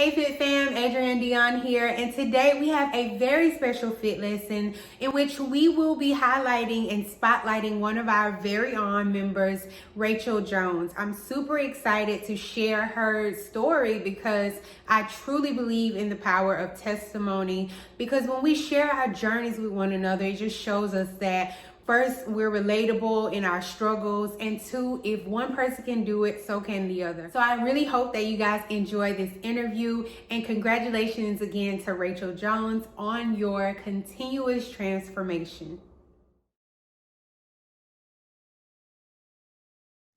Hey Fit Fam, Adrienne Dion here, and today we have a very special fit lesson in which we will be highlighting and spotlighting one of our very own members, Rachel Jones. I'm super excited to share her story because I truly believe in the power of testimony, because when we share our journeys with one another, it just shows us that first, we're relatable in our struggles, and two, if one person can do it, so can the other. So I really hope that you guys enjoy this interview, and congratulations again to Rachel Jones on your continuous transformation.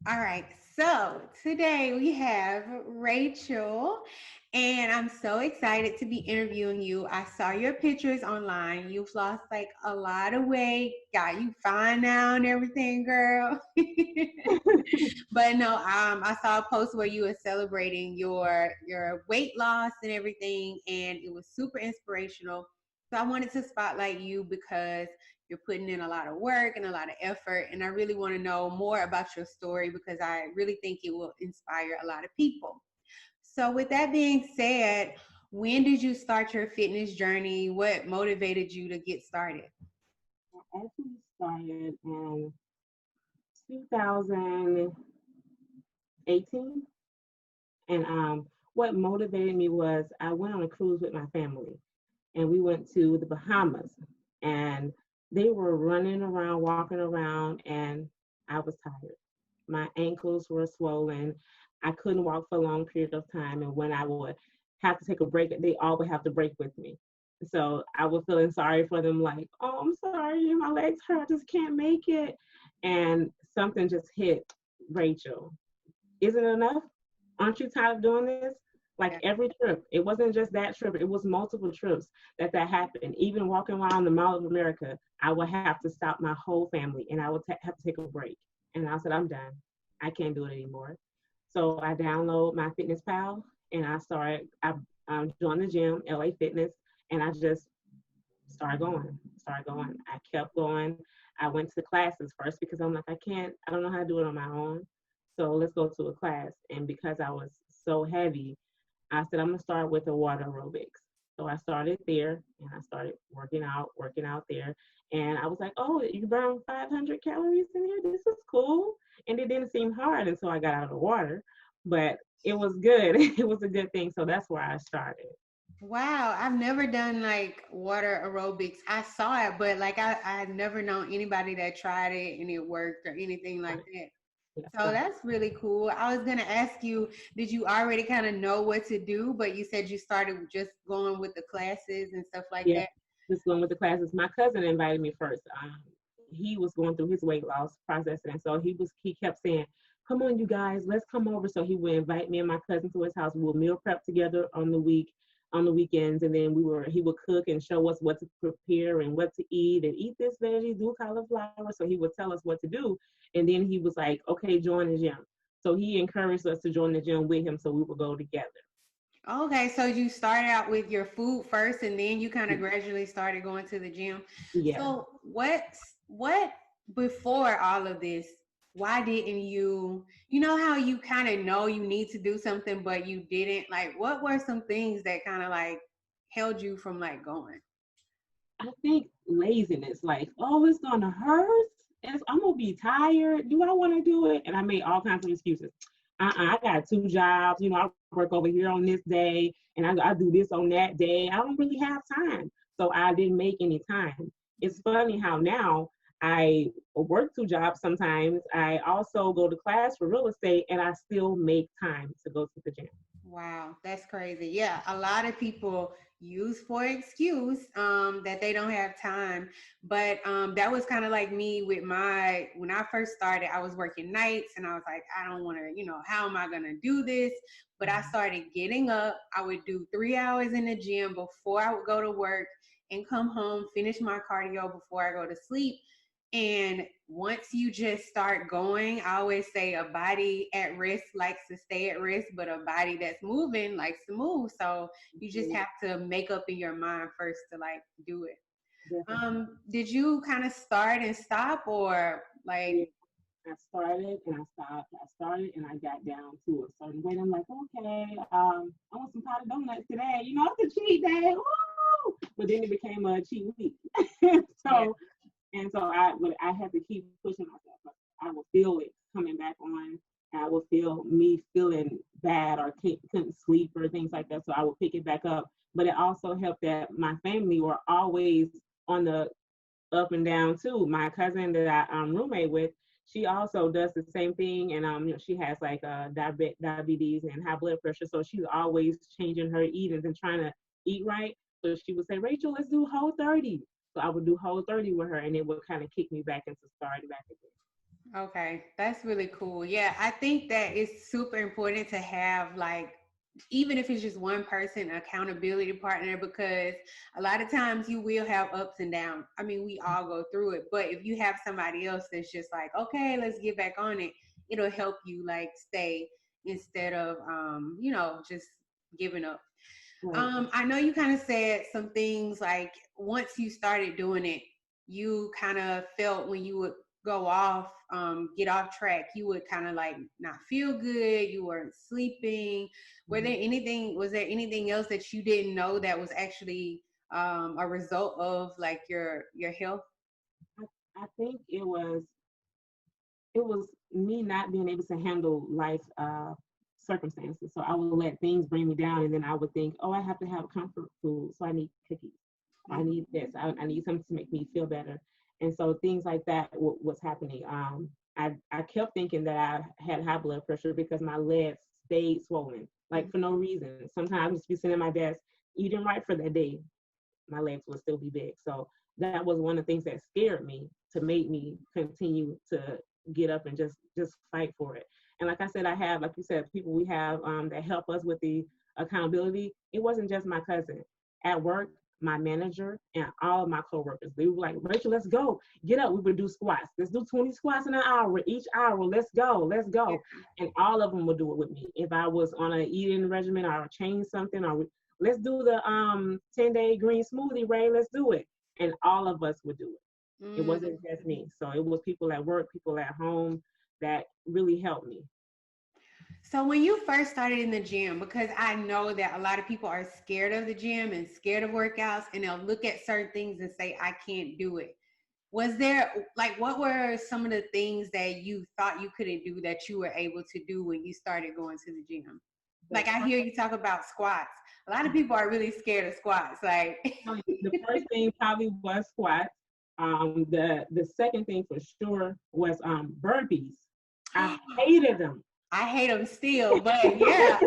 All right, so today we have Rachel, and I'm so excited to be interviewing you. I saw your pictures online. You've lost like a lot of weight, got you fine now and everything, girl. But no, I saw a post where you were celebrating your weight loss and everything, and it was super inspirational. So I wanted to spotlight you because you're putting in a lot of work and a lot of effort, and I really want to know more about your story because I really think it will inspire a lot of people. So with that being said, when did you start your fitness journey? What motivated you to get started? I actually started in 2018, and what motivated me was I went on a cruise with my family, and we went to the Bahamas, and they were running around, walking around, and I was tired. My ankles were swollen. I couldn't walk for a long period of time, and when I would have to take a break, they all would have to break with me. So I was feeling sorry for them, like, oh, I'm sorry, my legs hurt, I just can't make it. And something just hit Rachel. Isn't it enough? Aren't you tired of doing this? Like Yeah. every trip, it wasn't just that trip, it was multiple trips that happened. Even walking around the Mall of America, I would have to stop my whole family and I would have to take a break. And I said, I'm done. I can't do it anymore. So I downloaded my Fitness Pal and I joined the gym, LA Fitness, and I just started going. I kept going. I went to classes first because I'm like, I don't know how to do it on my own. So let's go to a class. And because I was so heavy, I said, I'm gonna start with the water aerobics. So I started there and I started working out there. And I was like, oh, you burn 500 calories in here? This is cool. And it didn't seem hard until I got out of the water, but it was good. It was a good thing. So that's where I started. Wow, I've never done like water aerobics. I saw it, but like I had never known anybody that tried it and it worked or anything like Right. that. Yeah, So right. that's really cool. I was gonna ask you, did you already kind of know what to do? But you said you started just going with the classes and stuff like Yeah, that. just going with the classes. My cousin invited me first. He was going through his weight loss process, and so he kept saying, "Come on, you guys, let's come over." So he would invite me and my cousin to his house. We would meal prep together on the weekends, and then he would cook and show us what to prepare and what to eat and eat this veggie, do cauliflower. So he would tell us what to do, and then he was like, "Okay, join the gym." So he encouraged us to join the gym with him, so we would go together. Okay, so you started out with your food first, and then you kind of gradually started going to the gym. Yeah. So what before all of this? Why didn't you? You know how you kind of know you need to do something, but you didn't. Like, what were some things that kind of like held you from like going? I think laziness, like, oh, it's gonna hurt. I'm gonna be tired. Do I want to do it? And I made all kinds of excuses. I got two jobs. I work over here on this day, and I do this on that day. I don't really have time, so I didn't make any time. It's funny how now I work two jobs sometimes. I also go to class for real estate, and I still make time to go to the gym. Wow, that's crazy. Yeah, a lot of people use for excuse that they don't have time. But that was kind of like me with my when I first started, I was working nights and I was like, I don't want to, how am I gonna do this? But I started getting up. I would do 3 hours in the gym before I would go to work and come home, finish my cardio before I go to sleep. And once you just start going, I always say a body at rest likes to stay at rest, but a body that's moving likes to move. So you just Mhm. have to make up in your mind first to like do it. Definitely. Did you kind of start and stop or like Yeah. I started and I stopped. I started and I got down to a certain weight. I'm like, okay, I want some potted donuts today. You know, it's a cheat day. Woo! But then it became a cheat week. Yeah. so I had to keep pushing myself. I would feel it coming back on. I would feel me feeling bad or couldn't sleep or things like that. So I would pick it back up. But it also helped that my family were always on the up and down too. My cousin that I roommate with, she also does the same thing, and she has like diabetes and high blood pressure, so she's always changing her eatings and trying to eat right. So she would say, Rachel, let's do Whole 30. So I would do Whole 30 with her, and it would kind of kick me back into starting back again. Okay, that's really cool. Yeah, I think that it's super important to have like even if it's just one person accountability partner because a lot of times you will have ups and downs. I mean, we all go through it, but if you have somebody else that's just like, okay, let's get back on it, it'll help you like stay instead of just giving up. Right. I know you kind of said some things like once you started doing it, you kind of felt when you would go off, get off track, you would kind of like not feel good. You weren't sleeping. Was there anything else that you didn't know that was actually a result of like your health? I think it was me not being able to handle life circumstances. So I would let things bring me down, and then I would think, oh, I have to have comfort food, so I need cookies. I Mhm. need this. I need something to make me feel better. And so things like that was happening. I kept thinking that I had high blood pressure because my legs stayed swollen, like for no reason. Sometimes I would just be sitting at my desk eating right for that day, my legs would still be big. So that was one of the things that scared me to make me continue to get up and just fight for it. And like I said, I have, like you said, people we have that help us with the accountability. It wasn't just my cousin. At work, my manager and all of my coworkers, they were like, Rachel, let's go. Get up. We would do squats. Let's do 20 squats in an hour. Each hour, let's go. Let's Yeah. go. And all of them would do it with me. If I was on an eating regimen or change something or let's do the 10-day green smoothie, Ray. Let's do it. And all of us would do it. It Mm. wasn't just me. So it was people at work, people at home that really helped me. So when you first started in the gym, because I know that a lot of people are scared of the gym and scared of workouts, and they'll look at certain things and say, I can't do it. Was there like what were some of the things that you thought you couldn't do that you were able to do when you started going to the gym? The Like I hear you talk about squats. A lot of people are really scared of squats. Like the first thing probably was squats. The second thing for sure was burpees. I hated them. I hate them still, but yeah.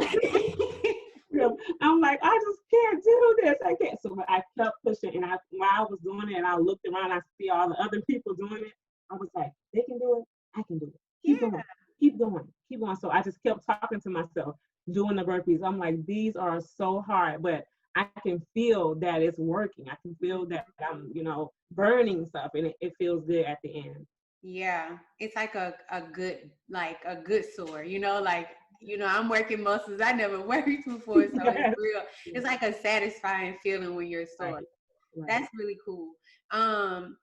I'm like, I just can't do this. I can't. So I kept pushing, and while I was doing it, and I looked around, I see all the other people doing it. I was like, they can do it. I can do it. Keep Yeah. going. Keep going. Keep going. So I just kept talking to myself, doing the burpees. I'm like, these are so hard, but I can feel that it's working. I can feel that I'm, burning stuff, and it feels good at the end. Yeah, it's like a good sore, like I'm working muscles I never worked before, so it's Yes. real. It's like a satisfying feeling when you're sore. Right. Right. That's really cool. Um,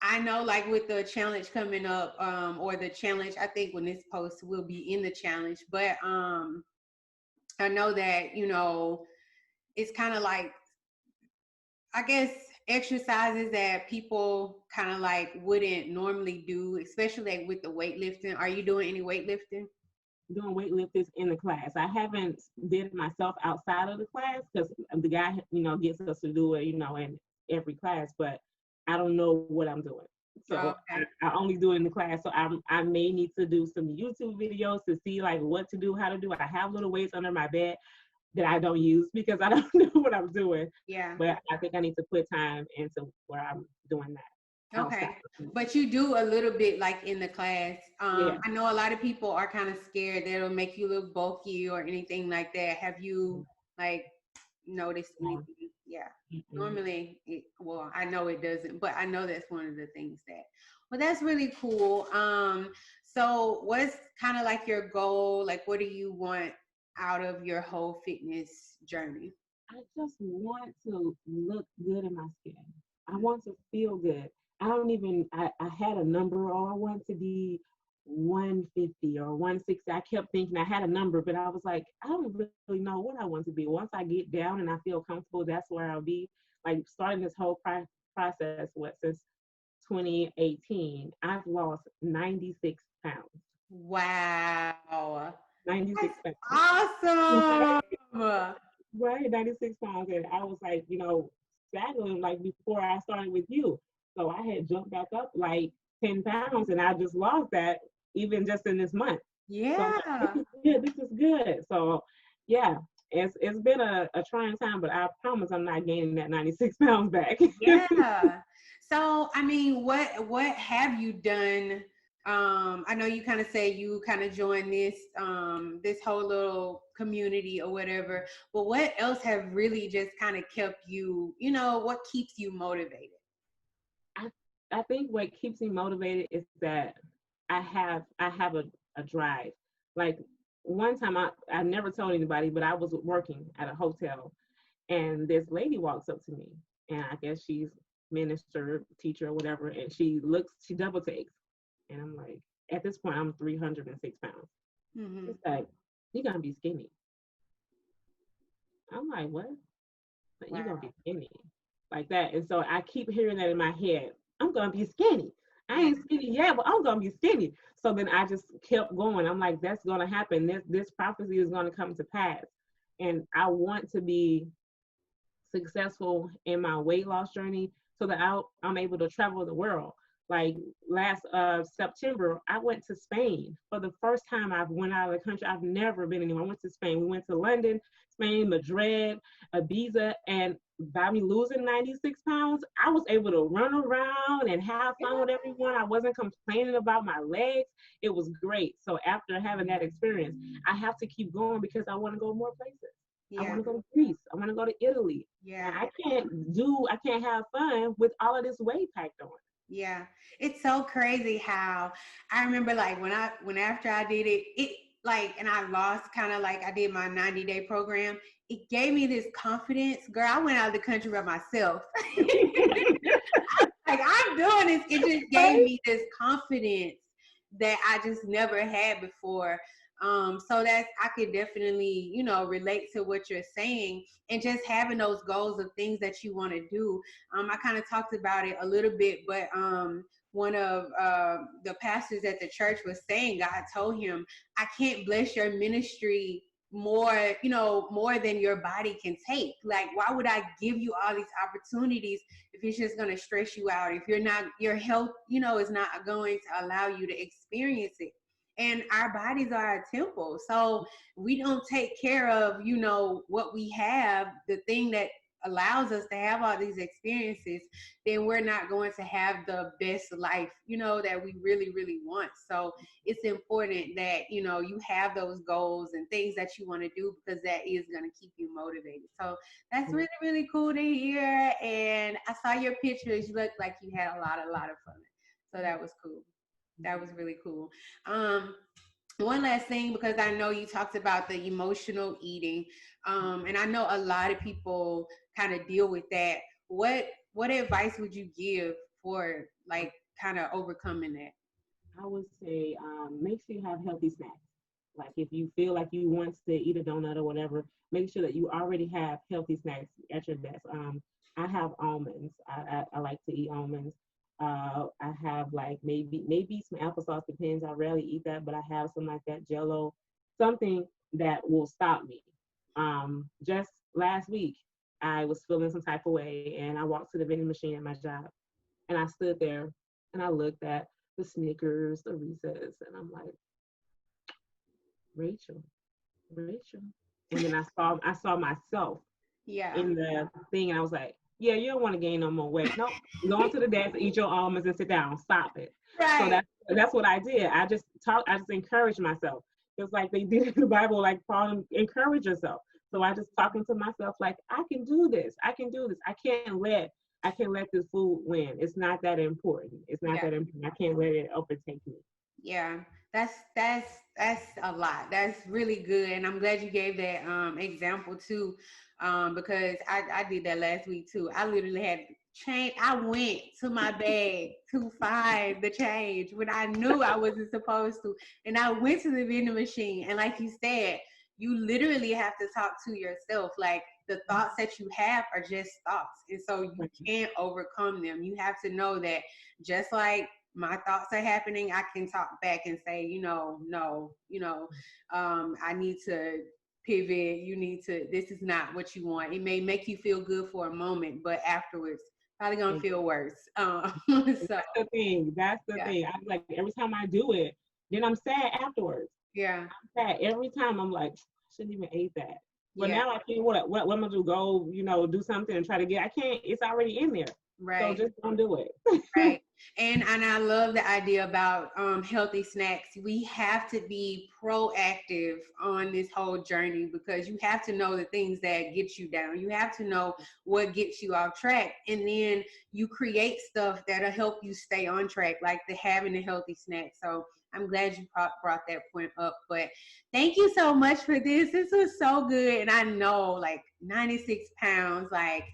I know like with the challenge coming up, or the challenge, I think when this post will be in the challenge, but I know that, it's kind of like I guess exercises that people kind of like wouldn't normally do, especially like with the weightlifting. Are you doing any weightlifting? Doing weightlifters in the class. I haven't did it myself outside of the class because the guy, gets us to do it, in every class, but I don't know what I'm doing. Oh, So okay. I only do it in the class. So I may need to do some YouTube videos to see like what to do, how to do it. I have little weights under my bed that I don't use because I don't know what I'm doing. Yeah. But I think I need to put time into where I'm doing that outside. Okay. But you do a little bit like in the class. Yeah. I know a lot of people are kind of scared that it'll make you look bulky or anything like that. Have you like noticed No. anything? Yeah. Mm-mm. Normally, well, I know it doesn't, but I know that's one of the things that, well, that's really cool. So what's kind of like your goal? Like, what do you want out of your whole fitness journey? I just want to look good in my skin. I want to feel good. I don't even, I had a number, oh, I want to be 150 or 160. I kept thinking I had a number, but I was like, I don't really know what I want to be. Once I get down and I feel comfortable, that's where I'll be. Like starting this whole process, since 2018, I've lost 96 pounds. Wow. 96 That's pounds. awesome. Right, 96 pounds. And I was like, staggering like before I started with you. So I had jumped back up like 10 pounds and I just lost that even just in this month. So I'm like, Yeah. this is good, this is good. So yeah, it's been a trying time, but I promise I'm not gaining that 96 pounds back. Yeah. So, I mean, what have you done? I know you kind of say you kind of joined this whole little community or whatever, but what else have really just kind of kept you, what keeps you motivated? I I think what keeps me motivated is that I have a drive. Like one time I never told anybody, but I was working at a hotel and this lady walks up to me and I guess she's minister, teacher, or whatever, and she double takes. And I'm like, at this point I'm 306 pounds. Hmm. She's like, you're gonna be skinny. I'm like, what? Like, you're gonna Wow. be skinny. Like that. And so I keep hearing that in my head. I'm gonna be skinny. I Yeah. ain't skinny yet, but I'm gonna be skinny. So then I just kept going. I'm like, that's gonna happen. This prophecy is gonna come to pass. And I want to be successful in my weight loss journey so that I'm able to travel the world. Like last September, I went to Spain for the first time. I've went out of the country. I've never been anywhere. I went to Spain. We went to London, Spain, Madrid, Ibiza, and by me losing 96 pounds, I was able to run around and have fun with everyone. I wasn't complaining about my legs. It was great. So after having that experience, I have to keep going because I want to go more places. I Yeah. want to go to Greece. I want to go to Italy. And Yeah. I can't have fun with all of this weight packed on. Yeah. It's so crazy how I remember like when after I did it like and I lost kind of like I did my 90-day program, it gave me this confidence. Girl, I went out of the country by myself. Like I'm doing this. It just gave Right? me this confidence that I just never had before. So that I could definitely, relate to what you're saying and just having those goals of things that you want to do. I kind of talked about it a little bit, but one of the pastors at the church was saying God told him, I can't bless your ministry more, more than your body can take. Like, why would I give you all these opportunities if it's just going to stress you out, if your health, is not going to allow you to experience it. And our bodies are a temple. So we don't take care of, what we have, the thing that allows us to have all these experiences, then we're not going to have the best life, that we really, really want. So it's important that, you have those goals and things that you want to do because that is going to keep you motivated. So that's really, really cool to hear. And I saw your pictures. You look like you had a lot of fun. So that was cool. That was really cool. Um, One last thing, because I know you talked about the emotional eating, and I know a lot of people kind of deal with that. What advice would you give for like kind of overcoming that? I would say make sure you have healthy snacks. Like if you feel like you want to eat a donut or whatever, make sure that you already have healthy snacks at your desk. I have almonds. I like to eat almonds. I have like maybe some applesauce. Depends. I rarely eat that, but I have some like that Jello, something that will stop me. Just last week, I was feeling some type of way, and I walked to the vending machine at my job, and I stood there and I looked at the Snickers, the Reese's, and I'm like, Rachel, Rachel. And then I saw myself Yeah. in the thing, and I was like, yeah, you don't want to gain no more weight. No, go into the desk, eat your almonds, and sit down. Stop it. So Right. that's what I did. I just encouraged myself. It's like they did in the Bible, like Paul, encourage yourself. So I just talking to myself like, I can do this. I can do this. I can't let this food win. It's not that important. It's not Yeah. that important. I can't let it overtake me. Yeah, that's a lot. That's really good, and I'm glad you gave that example too. because I did that last week too. I literally had change. I went to my bag to find the change when I knew I wasn't supposed to, and I went to the vending machine. And like you said, you literally have to talk to yourself. Like the thoughts that you have are just thoughts, and so you can't overcome them. You have to know that just like my thoughts are happening, I can talk back and say, no, I need to pivot. You need to, this is not what you want. It may make you feel good for a moment, but afterwards, probably gonna feel worse. So That's the thing. That's the thing. I'm like, every time I do it, then I'm sad afterwards. Yeah. I'm sad every time. I'm like, I shouldn't even ate that. But Yeah. now I can't. What am I gonna do? Go, do something and try to get. I can't. It's already in there. Right. So just don't do it. Right. And I love the idea about healthy snacks. We have to be proactive on this whole journey because you have to know the things that get you down. You have to know what gets you off track. And then you create stuff that'll help you stay on track, like the having a healthy snack. So I'm glad you brought that point up. But thank you so much for this. This was so good. And I know like 96 pounds, like,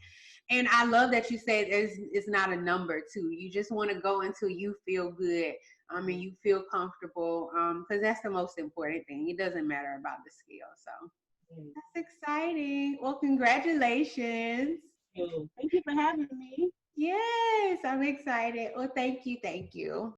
and I love that you said it's not a number too. You just want to go until you feel good. And you feel comfortable. Because that's the most important thing. It doesn't matter about the scale. So that's exciting. Well, congratulations. Thank you for having me. Yes, I'm excited. Well, thank you. Thank you.